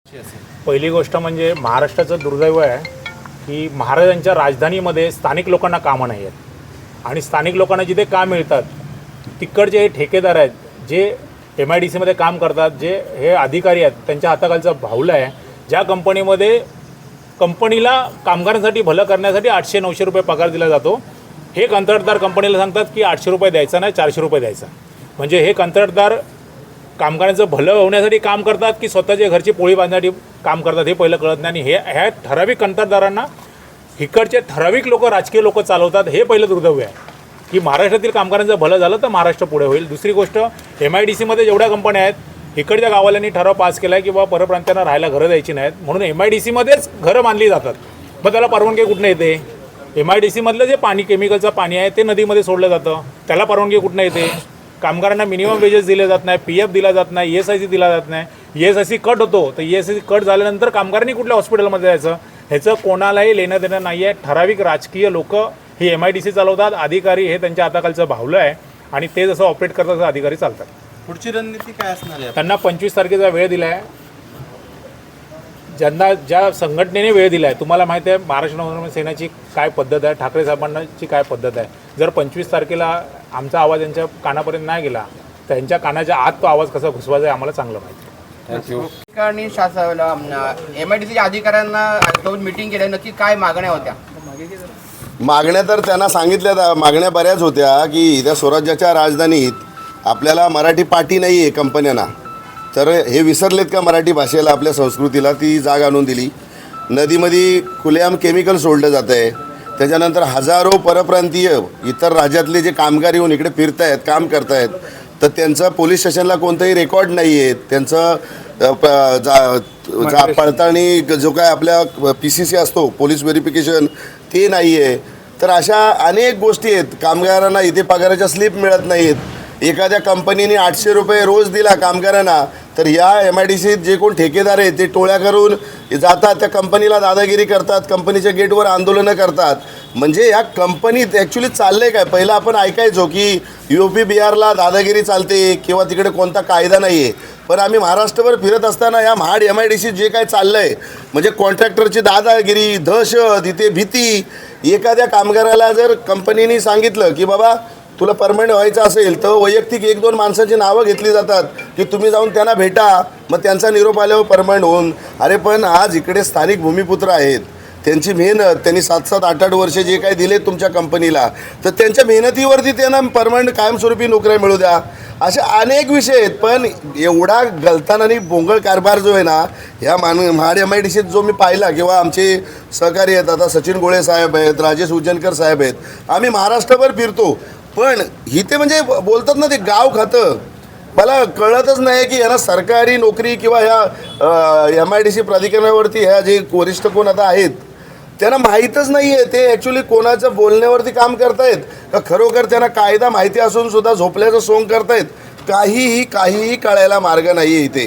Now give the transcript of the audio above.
पहिली गोष्ट म्हणजे महाराष्ट्राचं दुर्दैव आहे की महाराजांच्या राजधानीमध्ये स्थानिक लोकांना कामं नाही आहेत आणि स्थानिक लोकांना जिथे काम मिळतात तिकडचे ठेकेदार आहेत जे MIDCमध्ये काम करतात, जे हे अधिकारी आहेत त्यांच्या हाताखालचा भावला आहे. ज्या कंपनीला कामगारांसाठी भलं करण्यासाठी 800-900 रुपये पगार दिला जातो, हे कंत्राटदार कंपनीला सांगतात की 800 रुपये द्यायचा नाही 400 रुपये द्यायचा. म्हणजे हे कंत्राटदार कामगारांचं भलं होण्यासाठी काम करतात की स्वतःच्या घरची पोळी बांधण्यासाठी काम करतात हे पहिलं कळत नाही. आणि ह्या ठराविक कंत्राटदारांना इकडचे ठराविक लोक, राजकीय लोक चालवतात. हे पहिलं दुर्दैव आहे की महाराष्ट्रातील कामगारांचं भलं झालं तर महाराष्ट्र पुढे होईल. दुसरी गोष्ट, MIDCमध्ये जेवढ्या कंपन्या आहेत इकडच्या गावाल्यांनी ठराव पास केला आहे की बाबा परप्रांतांना राहायला घरं द्यायची नाहीत, म्हणून MIDCमध्येच घरं बांधली जातात. मग त्याला परवानगी कुठनं येते? MIDCमधलं जे पाणी, केमिकलचं पाणी आहे ते नदीमध्ये सोडलं जातं, त्याला परवानगी कुठनं येते? कामगारांना मिनिमम वेजेस दिले जात नाही, PF दिला जात नाही, ESIC दिला जात नाही. ESIC कट होतो, तर ESIC कट झाल्यानंतर कामगारांनी कुठल्या हॉस्पिटलमध्ये जायचं ह्याचं कोणालाही लेणं देणं नाही आहे. ठराविक राजकीय लोक ही MIDC चालवतात, अधिकारी हे त्यांच्या हाताखालचं भावलं आहे आणि ते जसं ऑपरेट करतात तसं अधिकारी चालतात. पुढची रणनीती काय असणार आहे? त्यांना 25 तारखेचा वेळ दिला आहे. ज्यांना ज्या संघटनेने वेळ दिला आहे, तुम्हाला माहिती आहे महाराष्ट्र नवनिर्माण सेनेची काय पद्धत आहे, ठाकरे साहेबांची काय पद्धत आहे. जर 25 तारखेला आमचा आवाज यांच्या कानापर्यंत नाही गेला तर यांच्या कानाच्या आत तो आवाज कसा घुसवायचा आहे आम्हाला चांगलं माहिती आहे. थँक्यू. आणि MIDCच्या अधिकाऱ्यांना सोबत मीटिंग केल्या, नक्की काय मागण्या होत्या? मागण्या तर त्यांना सांगितल्या, मागण्या बऱ्याच होत्या की इथं स्वराज्याच्या राजधानीत आपल्याला मराठी पाटी नाही आहे कंपन्यांना, तर हे विसरलेत का मराठी भाषेला, आपल्या संस्कृतीला ती जाग आणून दिली. नदीमध्ये खुलेआम केमिकल सोडलं जातं आहे. त्याच्यानंतर हजारो परप्रांतीय इतर राज्यातले जे कामगार येऊन इकडे फिरत आहेत, काम करत आहेत, तर त्यांचं पोलीस स्टेशनला कोणतंही रेकॉर्ड नाही आहेत. त्यांचं पडताळणी जो काय आपल्या PCC असतो, पोलीस व्हेरिफिकेशन, ते नाही आहे. तर अशा अनेक गोष्टी आहेत. कामगारांना इथे पगाराच्या स्लिप मिळत नाहीत. एखाद्या कंपनीने 800 रुपये रोज दिला कामगारांना, तर या MIDCत जे कोण ठेकेदार आहेत ते टोळ्या करून जातात, त्या कंपनीला दादागिरी करतात, कंपनीच्या गेटवर आंदोलनं करतात. म्हणजे या कंपनीत ॲक्च्युली चाललं आहे काय? पहिलं आपण ऐकायचो की UP बिहारला दादागिरी चालते किंवा तिकडे कोणता कायदा नाही आहे, पण आम्ही महाराष्ट्रभर फिरत असताना या महाड MIDCत जे काय चाललं आहे म्हणजे कॉन्ट्रॅक्टरची दादागिरी, दहशत, इथे भीती. एखाद्या कामगाराला जर कंपनीने सांगितलं की बाबा तुला परमनंट व्हायचं असेल तर वैयक्तिक 1-2 माणसाची नावं घेतली जातात की तुम्ही जाऊन त्यांना भेटा, मग त्यांचा निरोप आल्यावर परमनंट होऊन. अरे पण आज इकडे स्थानिक भूमिपुत्र आहेत, त्यांची मेहनत, त्यांनी 7-7, 8-8 वर्षे जे काही दिले तुमच्या कंपनीला, तर त्यांच्या मेहनतीवरती त्यांना परमनंट कायमस्वरूपी नोकऱ्या मिळू द्या. असे अनेक विषय आहेत. पण एवढा गलतान आणि बोंगळ कारभार जो आहे ना ह्या महाड MIDCत जो मी पाहिला, किंवा आमचे सहकारी आहेत, आता सचिन गोळे साहेब आहेत, राजेश उज्जनकर साहेब आहेत, आम्ही महाराष्ट्रभर फिरतो, पण इथे म्हणजे बोलतात ना ते गाव खातं. मला कळतच नाही की यांना सरकारी नोकरी किंवा ह्या MIDC प्राधिकरणावरती ह्या जे वरिष्ठ कोण आता आहेत त्यांना माहीतच नाही आहे ते ॲक्च्युली कोणाचं बोलण्यावरती काम करतायत का खरोखर त्यांना कायदा माहिती असून सुद्धा झोपल्याचं सोंग करतायत. काहीही कळायला मार्ग नाही आहे इथे.